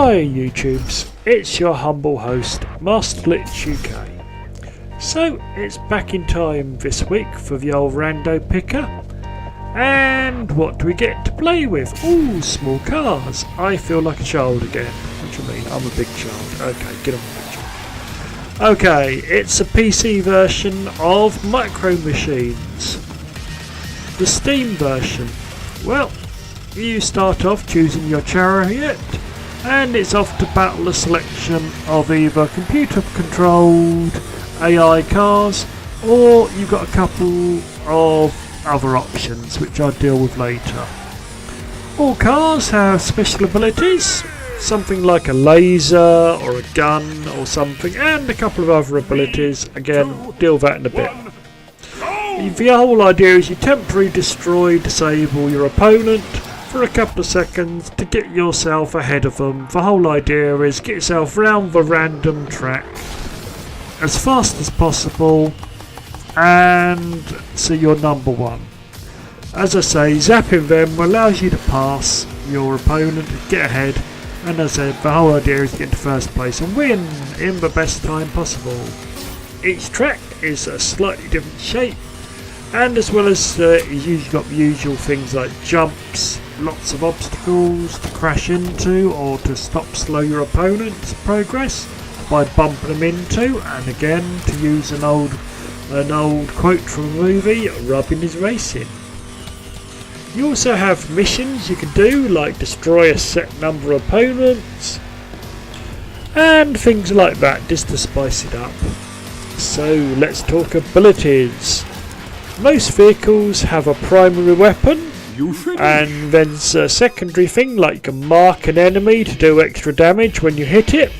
Hi YouTubes, it's your humble host Masterlitchuk. So it's back in time this week for the old rando picker, and what do we get to play with? Ooh, small cars. I feel like a child again. What do you mean? I'm a big child. Okay, get on with it. Okay, it's a PC version of Micromachines. The Steam version. Well, you start off choosing your chariot, and it's off to battle a selection of either computer controlled AI cars, or you've got a couple of other options which I'll deal with later. All cars have special abilities, something like a laser or a gun or something, and a couple of other abilities. Again, we'll deal with that in a bit. The whole idea is you temporarily disable your opponent for a couple of seconds to get yourself ahead of them. The whole idea is get yourself round the random track as fast as possible, and so you're number one. As I say, zapping them allows you to pass your opponent, get ahead, and as I said, the whole idea is to get into first place and win in the best time possible. Each track is a slightly different shape, and as well as you've got the usual things like jumps, lots of obstacles to crash into or to slow your opponent's progress by bumping them into, and again, to use an old quote from a movie, rubbing is racing. You also have missions you can do, like destroy a set number of opponents and things like that, just to spice it up. So let's talk abilities. Most vehicles have a primary weapon, and then there's a secondary thing, like you can mark an enemy to do extra damage when you hit it,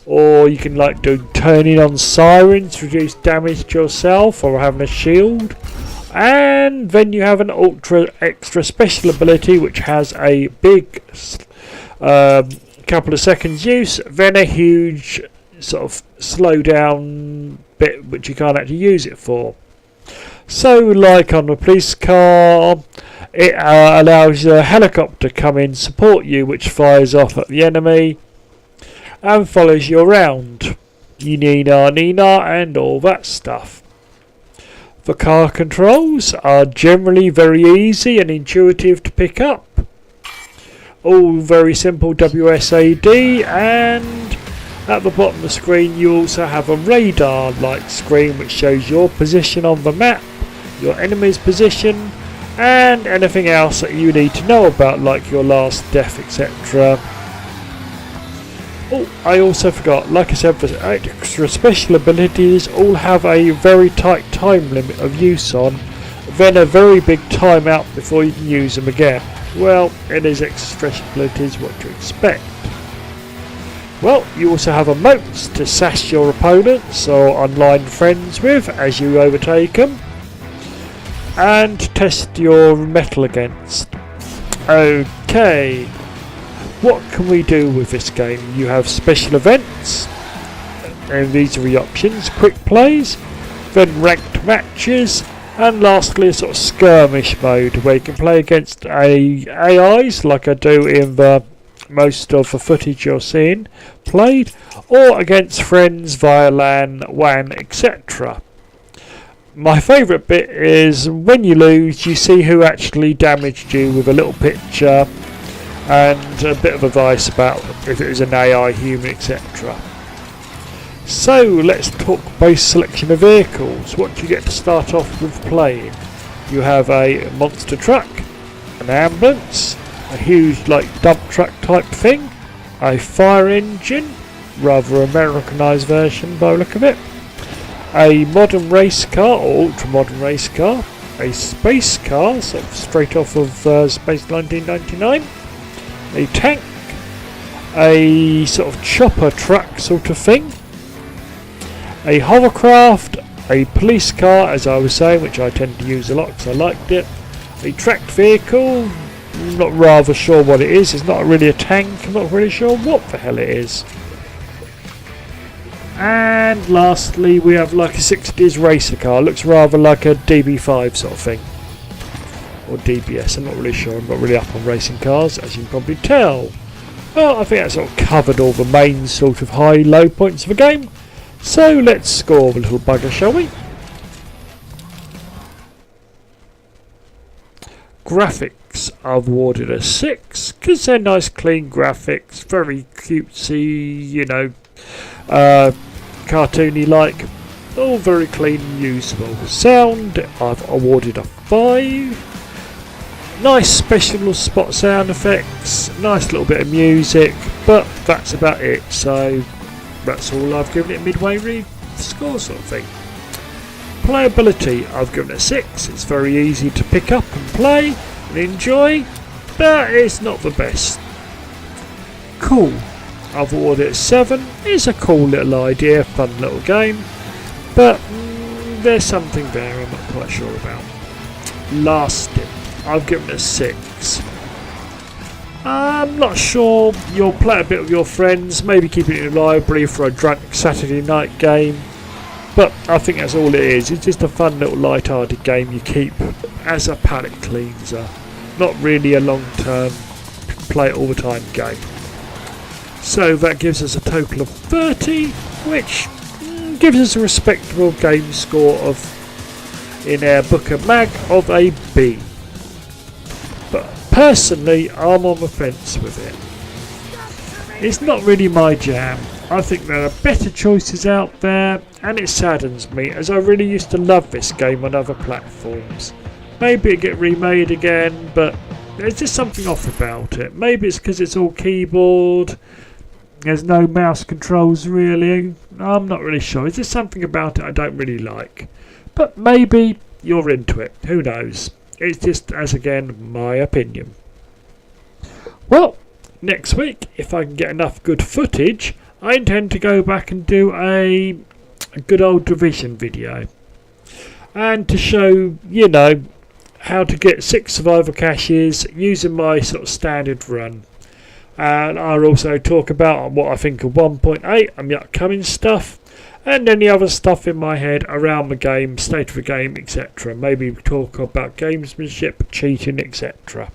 or you can like do turning on sirens to reduce damage to yourself, or having a shield. And then you have an ultra extra special ability which has a big couple of seconds use, then a huge sort of slow down bit which you can't actually use it for. So like on a police car, it allows a helicopter to come in, support you, which fires off at the enemy and follows you around. Nina and all that stuff. The car controls are generally very easy and intuitive to pick up. All very simple WSAD, and at the bottom of the screen you also have a radar like screen which shows your position on the map, your enemy's position, and anything else that you need to know about, like your last death, etc. Oh, I also forgot, like I said, the extra special abilities all have a very tight time limit of use on, then a very big timeout before you can use them again. Well, it is extra special abilities, what to expect. Well, you also have emotes to sass your opponents or online friends with as you overtake them, and test your metal against. Okay, what can we do with this game? You have special events, and these are the options: quick plays, then ranked matches, and lastly a sort of skirmish mode where you can play against AIs like I do in the most of the footage you're seeing played, or against friends via LAN, WAN, etc. My favourite bit is when you lose, you see who actually damaged you with a little picture and a bit of advice about if it was an AI, human, etc. So let's talk base selection of vehicles. What do you get to start off with playing? You have a monster truck, an ambulance, a huge like dump truck type thing, a fire engine, rather Americanized version by the look of it, a modern race car or ultra modern race car, a space car, sort of straight off of Space 1999, a tank, a sort of chopper truck sort of thing, a hovercraft, a police car, as I was saying, which I tend to use a lot because I liked it, a tracked vehicle, not rather sure what it is, it's not really a tank, I'm not really sure what the hell it is. And lastly we have like a 60s racer car, looks rather like a DB5 sort of thing, or DBS, I'm not really sure, I'm not really up on racing cars as you can probably tell. Well, I think that sort of covered all the main sort of high-low points of the game. So let's score the little bugger, shall we? Graphics I've awarded a 6 because they're nice, clean graphics, very cutesy, you know, cartoony-like, all very clean and usable. Sound I've awarded a 5. Nice special spot sound effects, nice little bit of music, but that's about it. So that's all I've given it midway read score sort of thing. Playability I've given it a 6. It's very easy to pick up and play and enjoy, but it's not the best. Cool, I've awarded it a 7. It's a cool little idea, fun little game, but there's something there I'm not quite sure about. Lasting I've given it a 6. I'm not sure. You'll play a bit with your friends, maybe keep it in your library for a drunk Saturday night game. But I think that's all it is. It's just a fun little light-hearted game you keep as a palate cleanser. Not really a long-term, play it all the time game. So that gives us a total of 30, which gives us a respectable game score of, in our book of mag, of a B. But personally, I'm on the fence with it. It's not really my jam. I think there are better choices out there, and it saddens me as I really used to love this game on other platforms. Maybe it get remade again, but there's just something off about it. Maybe it's because it's all keyboard, there's no mouse controls really. I'm not really sure. There's just something about it I don't really like. But maybe you're into it. Who knows? It's just, as again, my opinion. Well, next week, if I can get enough good footage, I intend to go back and do a good old Division video. And to show, you know, how to get 6 survival caches using my sort of standard run. And I'll also talk about what I think of 1.8 and the upcoming stuff. And any other stuff in my head around the game, state of the game, etc. Maybe talk about gamesmanship, cheating, etc.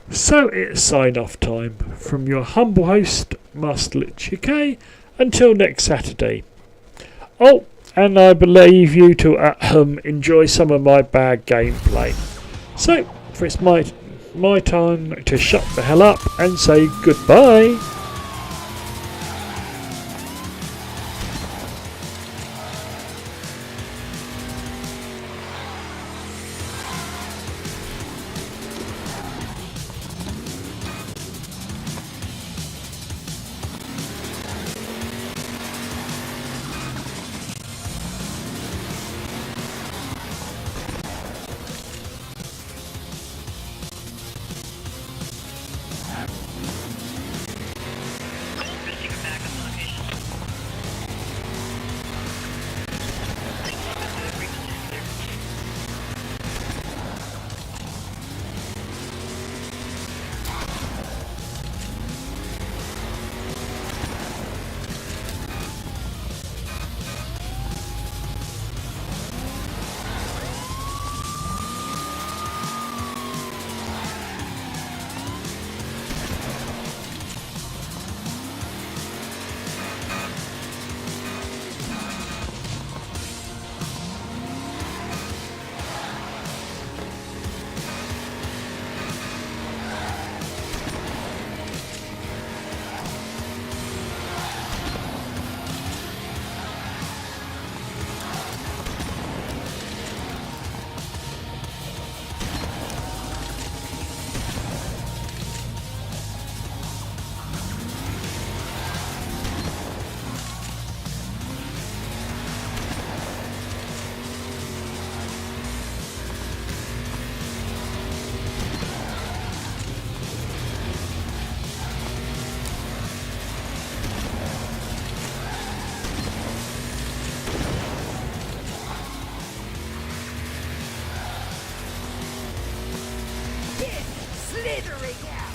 So it's sign-off time from your humble host, Masterlitchuk, until next Saturday. Oh, and I believe you to at home enjoy some of my bad gameplay. So, it's my time to shut the hell up and say goodbye. Slithering out.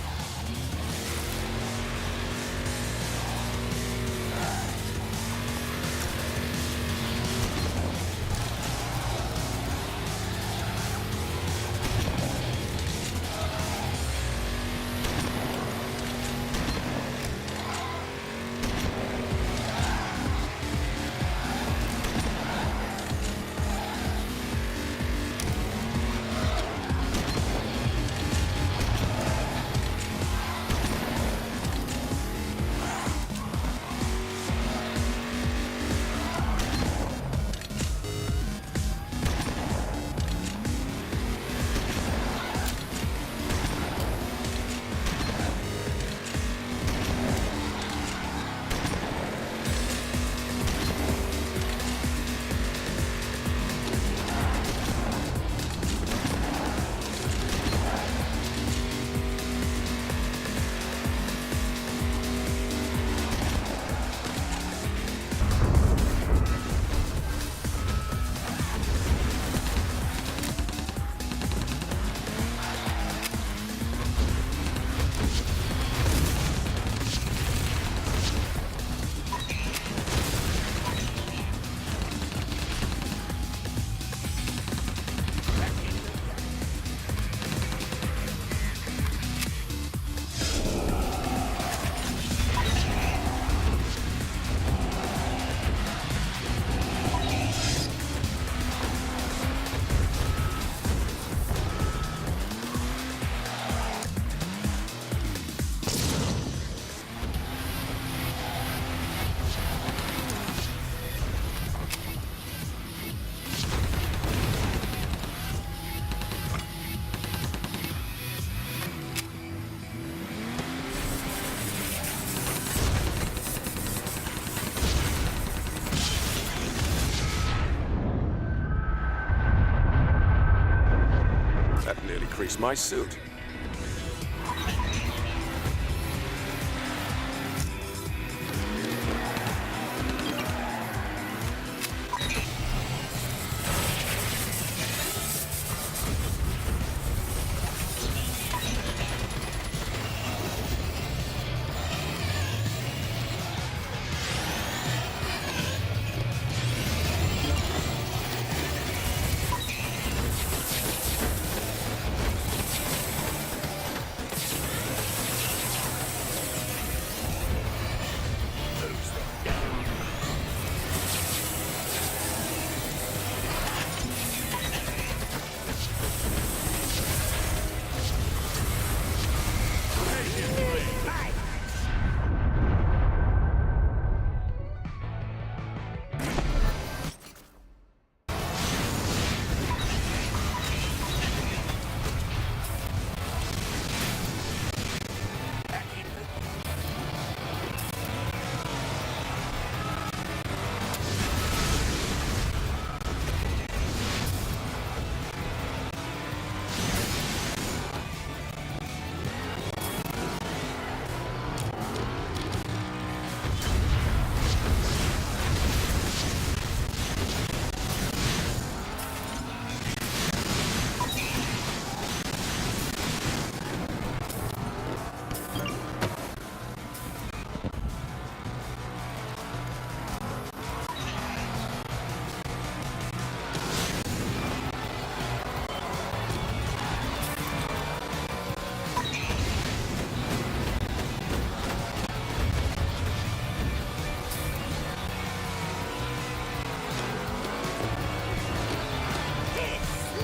replace my suit.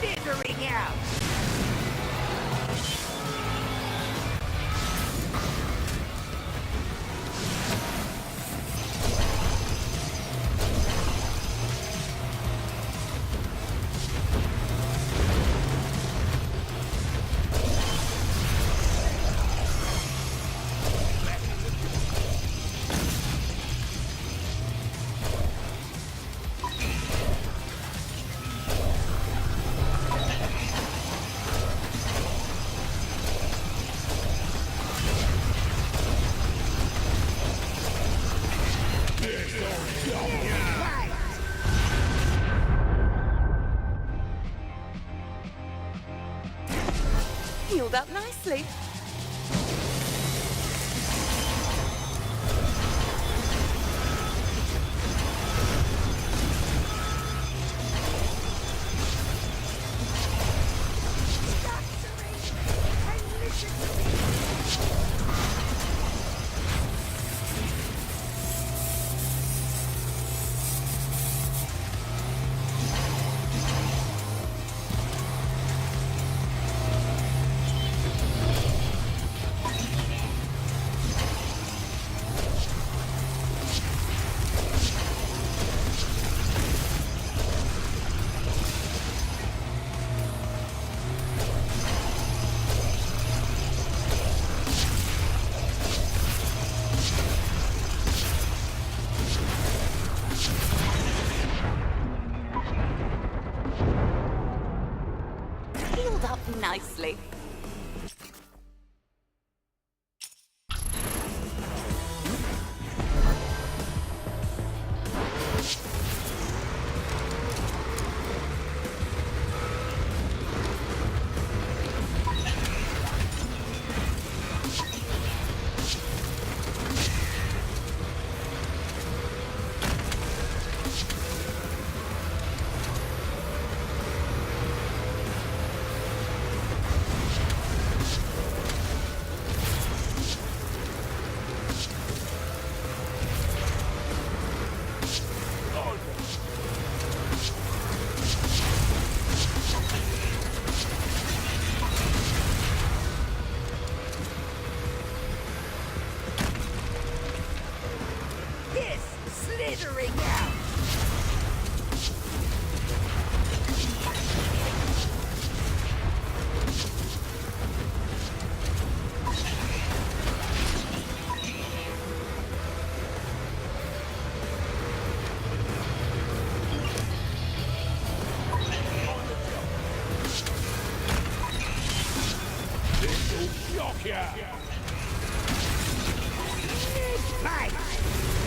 Slithering out. Healed up nicely. Healed up nicely. Slithering out. Mid-fight!